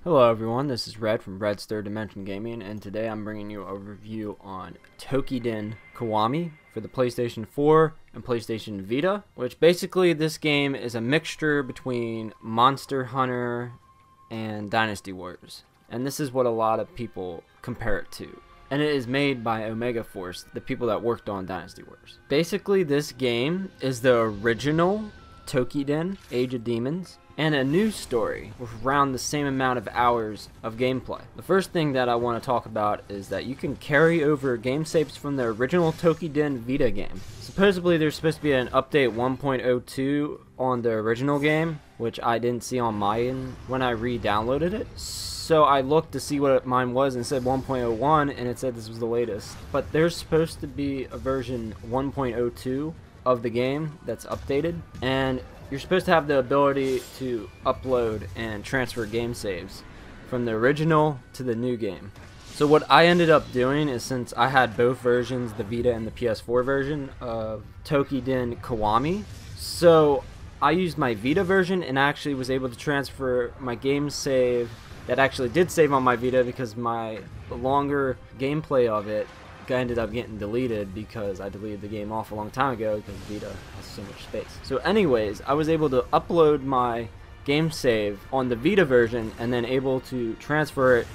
Hello everyone, this is Red from Red's Third Dimension Gaming, and today I'm bringing you a review on Toukiden Kiwami for the PlayStation 4 and PlayStation Vita, which basically this game is a mixture between Monster Hunter and Dynasty Warriors. And this is what a lot of people compare it to. And it is made by Omega Force, the people that worked on Dynasty Warriors. Basically this game is the original Toukiden, Age of Demons, and a new story with around the same amount of hours of gameplay. The first thing that I want to talk about is that you can carry over game saves from the original Toukiden Vita game. Supposedly there's supposed to be an update 1.02 on the original game, which I didn't see on mine when I re-downloaded it. So I looked to see what mine was and it said 1.01 and it said this was the latest. But there's supposed to be a version 1.02 of the game that's updated, and you're supposed to have the ability to upload and transfer game saves from the original to the new game. So what I ended up doing is, since I had both versions, the Vita and the PS4 version of Toukiden Kiwami, so I used my Vita version and actually was able to transfer my game save that actually did save on my Vita, because my longer gameplay of it ended up getting deleted because I deleted the game off a long time ago because Vita has so much space. So anyways, I was able to upload my game save on the Vita version and then able to transfer it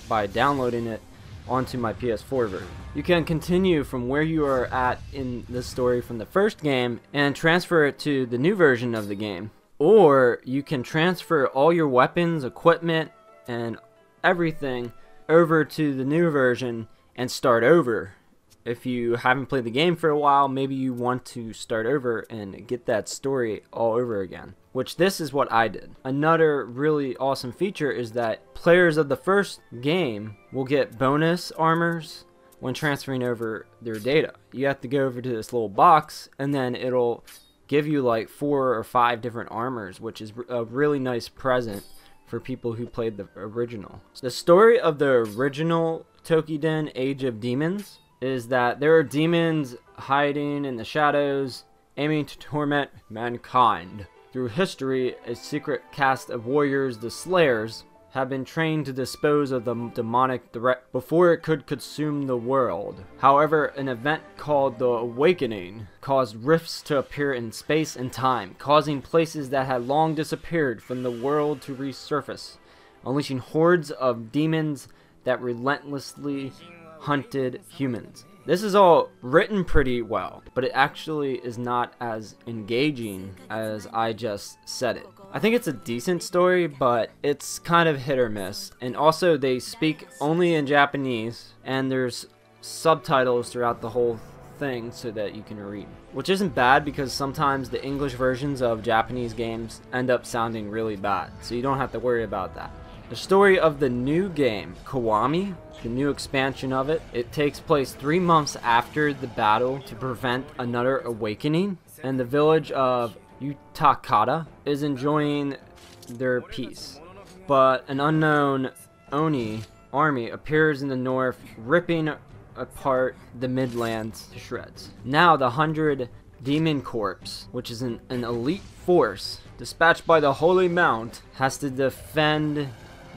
by downloading it onto my PS4 version. You can continue from where you are at in the story from the first game and transfer it to the new version of the game, or you can transfer all your weapons, equipment, and everything over to the new version and start over. If you haven't played the game for a while, maybe you want to start over and get that story all over again, which this is what I did. Another really awesome feature is that players of the first game will get bonus armors when transferring over their data. You have to go over to this little box and then it'll give you like 4 or 5 different armors, which is a really nice present for people who played the original. The story of the original Toukiden Age of Demons is that there are demons hiding in the shadows, aiming to torment mankind. Through history, a secret caste of warriors, the Slayers, have been trained to dispose of the demonic threat before it could consume the world. However, an event called the Awakening caused rifts to appear in space and time, causing places that had long disappeared from the world to resurface, unleashing hordes of demons that relentlessly hunted humans. This is all written pretty well, but it actually is not as engaging as I just said it. I think it's a decent story, but it's kind of hit or miss. And also they speak only in Japanese, and there's subtitles throughout the whole thing so that you can read. Which isn't bad, because sometimes the English versions of Japanese games end up sounding really bad, so you don't have to worry about that. The story of the new game, Kiwami, the new expansion of it, it takes place 3 months after the battle to prevent another awakening, and the village of Toukiden is enjoying their peace. But an unknown Oni army appears in the north, ripping apart the Midlands to shreds. Now the 100 Demon Corps, which is an elite force dispatched by the Holy Mount, has to defend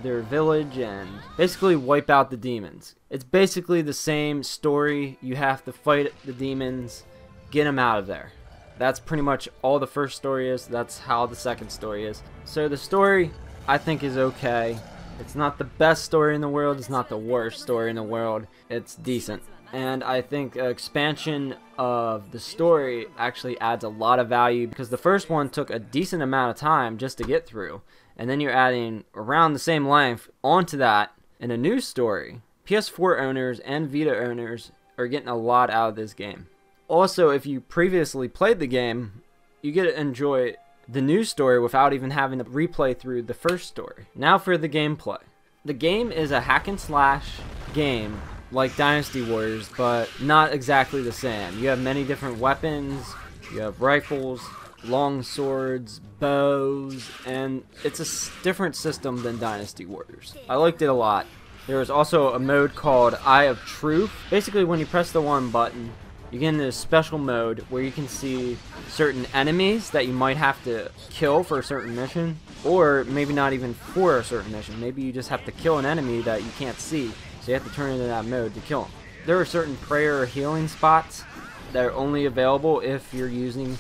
their village and basically wipe out the demons. It's basically the same story. You have to fight the demons, get them out of there. That's pretty much all the first story is. That's how the second story is. So the story, I think, is okay. It's not the best story in the world. It's not the worst story in the world. It's decent. And I think expansion of the story actually adds a lot of value, because the first one took a decent amount of time just to get through. And then you're adding around the same length onto that in a new story. PS4 owners and Vita owners are getting a lot out of this game. Also, if you previously played the game, you get to enjoy the new story without even having to replay through the first story. Now for the gameplay. The game is a hack and slash game like Dynasty Warriors, but not exactly the same. You have many different weapons, you have rifles, long swords, bows, and it's a different system than Dynasty Warriors. I liked it a lot. There is also a mode called Eye of Truth. Basically, when you press the one button, you get into a special mode where you can see certain enemies that you might have to kill for a certain mission, or maybe not even for a certain mission. Maybe you just have to kill an enemy that you can't see, so you have to turn into that mode to kill them. There are certain prayer or healing spots that are only available if you're using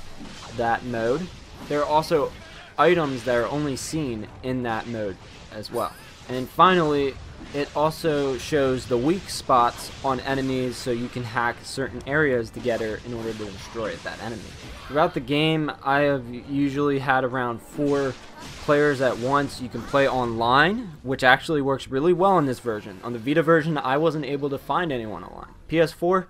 that mode. There are also items that are only seen in that mode as well. And finally, it also shows the weak spots on enemies, so you can hack certain areas together in order to destroy that enemy. Throughout the game, I have usually had around 4 players at once. You can play online, which actually works really well in this version. On the Vita version, I wasn't able to find anyone online. PS4,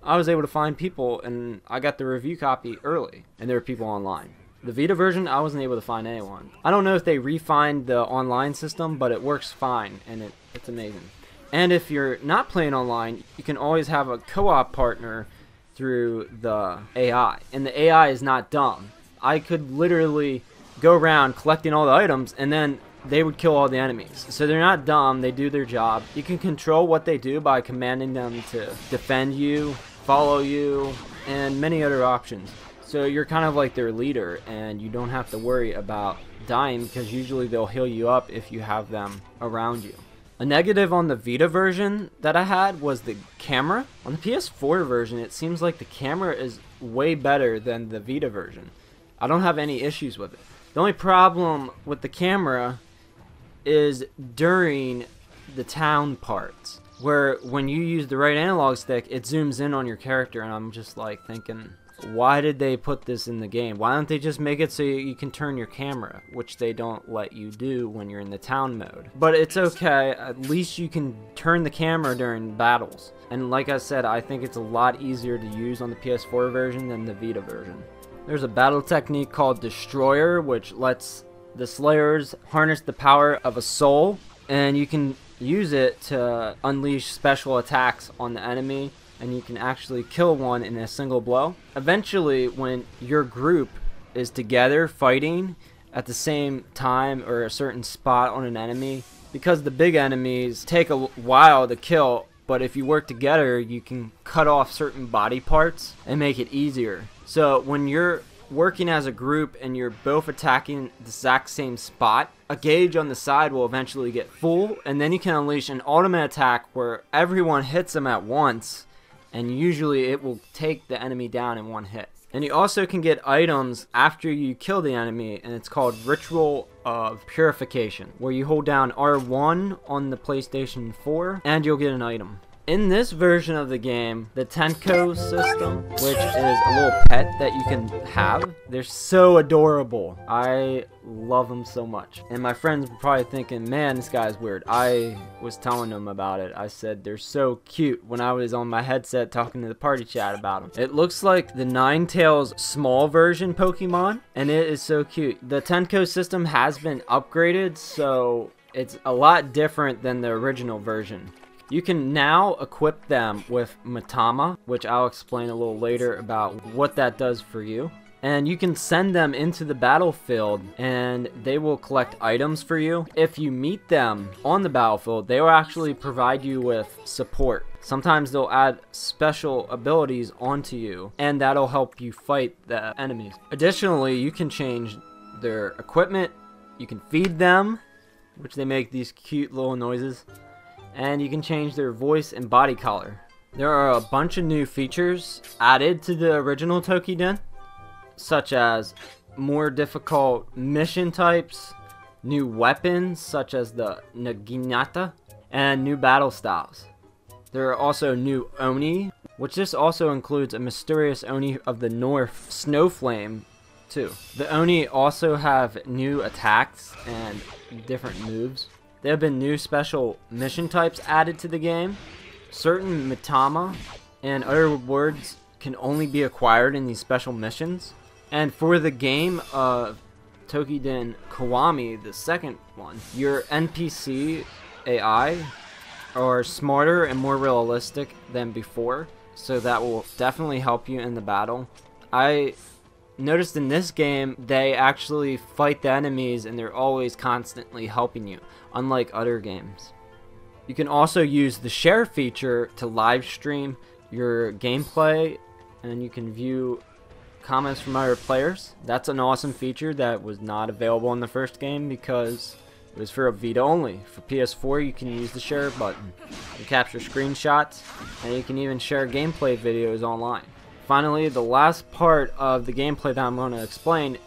I was able to find people, and I got the review copy early, and there were people online. The Vita version, I wasn't able to find anyone. I don't know if they refined the online system, but it works fine, and it's amazing. And if you're not playing online, you can always have a co-op partner through the AI. And the AI is not dumb. I could literally go around collecting all the items, and then they would kill all the enemies. So they're not dumb, they do their job. You can control what they do by commanding them to defend you, follow you, and many other options. So you're kind of like their leader, and you don't have to worry about dying, because usually they'll heal you up if you have them around you. A negative on the Vita version that I had was the camera. On the PS4 version, it seems like the camera is way better than the Vita version. I don't have any issues with it. The only problem with the camera is during the town parts, where when you use the right analog stick, it zooms in on your character, and I'm just like thinking, why did they put this in the game? Why don't they just make it so you can turn your camera, which they don't let you do when you're in the town mode. But it's okay, at least you can turn the camera during battles. And like I said, I think it's a lot easier to use on the PS4 version than the Vita version. There's a battle technique called Destroyer, which lets the Slayers harness the power of a soul, and you can use it to unleash special attacks on the enemy, and you can actually kill one in a single blow. Eventually, when your group is together fighting at the same time or a certain spot on an enemy, because the big enemies take a while to kill, but if you work together, you can cut off certain body parts and make it easier. So when you're working as a group and you're both attacking the exact same spot, a gauge on the side will eventually get full, and then you can unleash an ultimate attack where everyone hits them at once, and usually it will take the enemy down in one hit. And you also can get items after you kill the enemy, and it's called Ritual of Purification, where you hold down R1 on the PlayStation 4 and you'll get an item. In this version of the game, the Tenko system, which is a little pet that you can have, they're so adorable. I love them so much. And my friends were probably thinking, man, this guy's weird. I was telling them about it. I said they're so cute when I was on my headset talking to the party chat about them. It looks like the Ninetales small version Pokemon, and it is so cute. The Tenko system has been upgraded, so it's a lot different than the original version. You can now equip them with Matama, which I'll explain a little later about what that does for you. And you can send them into the battlefield and they will collect items for you. If you meet them on the battlefield, they will actually provide you with support. Sometimes they'll add special abilities onto you, and that'll help you fight the enemies. Additionally, you can change their equipment, you can feed them, which they make these cute little noises, and you can change their voice and body color. There are a bunch of new features added to the original Toukiden, such as more difficult mission types, new weapons such as the Naginata, and new battle styles. There are also new Oni, which this also includes a mysterious Oni of the north, Snowflame, too. The Oni also have new attacks and different moves. There have been new special mission types added to the game. Certain Mitama and other rewards can only be acquired in these special missions. And for the game of Toukiden Kiwami, the second one, your NPC AI are smarter and more realistic than before, so that will definitely help you in the battle. I noticed in this game they actually fight the enemies and they're always constantly helping you, unlike other games. You can also use the share feature to live stream your gameplay and you can view comments from other players. That's an awesome feature that was not available in the first game because it was for a Vita only. For PS4, you can use the share button to capture screenshots, and you can even share gameplay videos online. Finally, the last part of the gameplay that I'm going to explain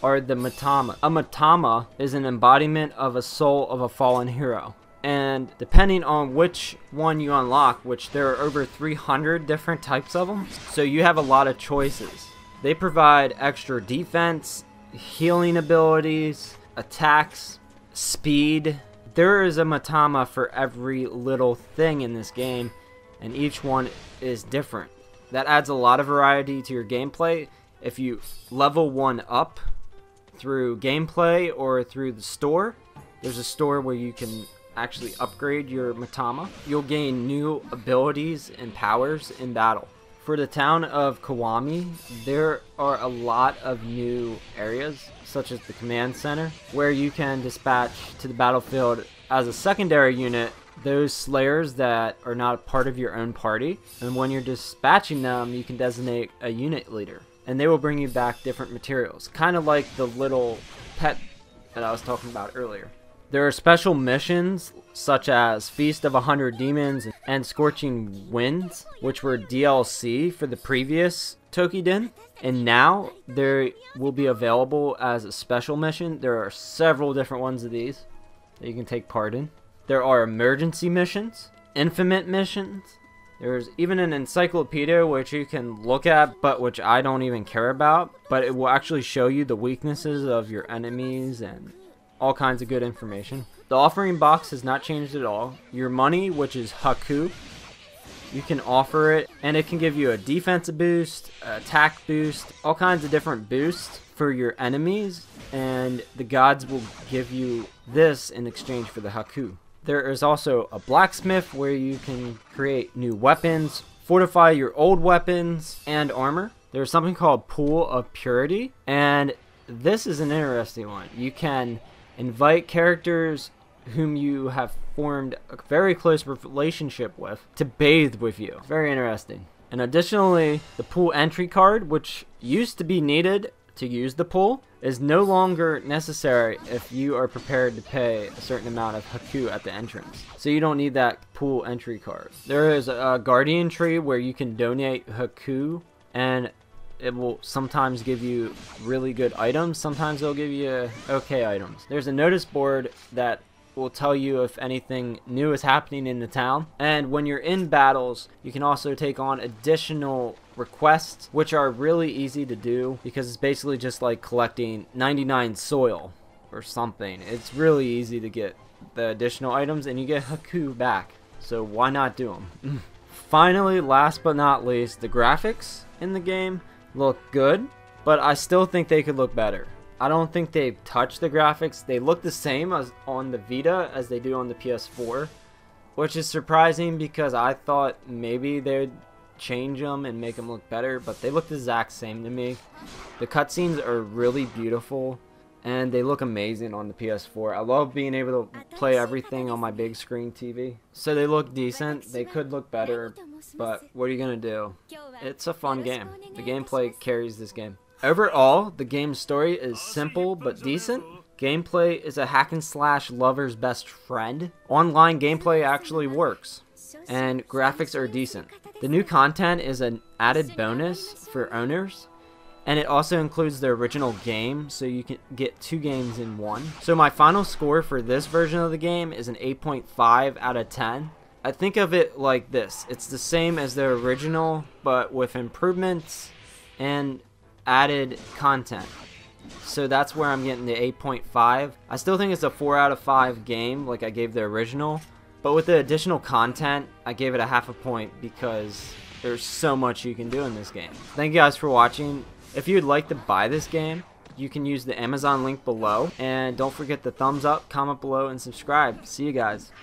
are the matama. A matama is an embodiment of a soul of a fallen hero. And depending on which one you unlock, which there are over 300 different types of them, so you have a lot of choices. They provide extra defense, healing abilities, attacks, speed. There is a matama for every little thing in this game, and each one is different. That adds a lot of variety to your gameplay. If you level one up through gameplay or through the store, there's a store where you can actually upgrade your matama. You'll gain new abilities and powers in battle. For the town of Kiwami, there are a lot of new areas, such as the command center, where you can dispatch to the battlefield as a secondary unit those slayers that are not part of your own party, and when you're dispatching them, you can designate a unit leader, and they will bring you back different materials, kind of like the little pet that I was talking about earlier. There are special missions such as Feast of 100 Demons and Scorching Winds, which were DLC for the previous Toukiden, and now they will be available as a special mission. There are several different ones of these that you can take part in. There are emergency missions, infinite missions. There's even an encyclopedia which you can look at, but which I don't even care about, but it will actually show you the weaknesses of your enemies and all kinds of good information. The offering box has not changed at all. Your money, which is Haku, you can offer it, and it can give you a defense boost, attack boost, all kinds of different boosts for your enemies, and the gods will give you this in exchange for the Haku. There is also a blacksmith where you can create new weapons, fortify your old weapons, and armor. There's something called Pool of Purity, and this is an interesting one. You can invite characters whom you have formed a very close relationship with to bathe with you. Very interesting. And additionally, the pool entry card, which used to be needed to use the pool, is no longer necessary if you are prepared to pay a certain amount of Haku at the entrance. So you don't need that pool entry card. There is a guardian tree where you can donate Haku, and it will sometimes give you really good items, sometimes it'll give you okay items. There's a notice board that will tell you if anything new is happening in the town, and when you're in battles you can also take on additional requests, which are really easy to do because it's basically just like collecting 99 soil or something. It's really easy to get the additional items and you get Haku back, so why not do them? Finally, last but not least, the graphics in the game look good, but I still think they could look better. I don't think they've touched the graphics. They look the same as on the Vita as they do on the PS4, which is surprising because I thought maybe they'd change them and make them look better, but they look the exact same to me. The cutscenes are really beautiful and they look amazing on the PS4. I love being able to play everything on my big screen TV. So they look decent. They could look better, but what are you gonna do? It's a fun game. The gameplay carries this game. Overall, the game's story is simple but decent. Gameplay is a hack and slash lover's best friend. Online gameplay actually works, and graphics are decent. The new content is an added bonus for owners, and it also includes the original game, so you can get 2 games in one. So my final score for this version of the game is an 8.5 out of 10. I think of it like this. It's the same as the original, but with improvements and added content. So that's where I'm getting the 8.5. I still think it's a 4 out of 5 game like I gave the original, but with the additional content I gave it a half a point because there's so much you can do in this game. Thank you guys for watching. If you'd like to buy this game, you can use the Amazon link below, and don't forget the thumbs up, comment below, and subscribe. See you guys.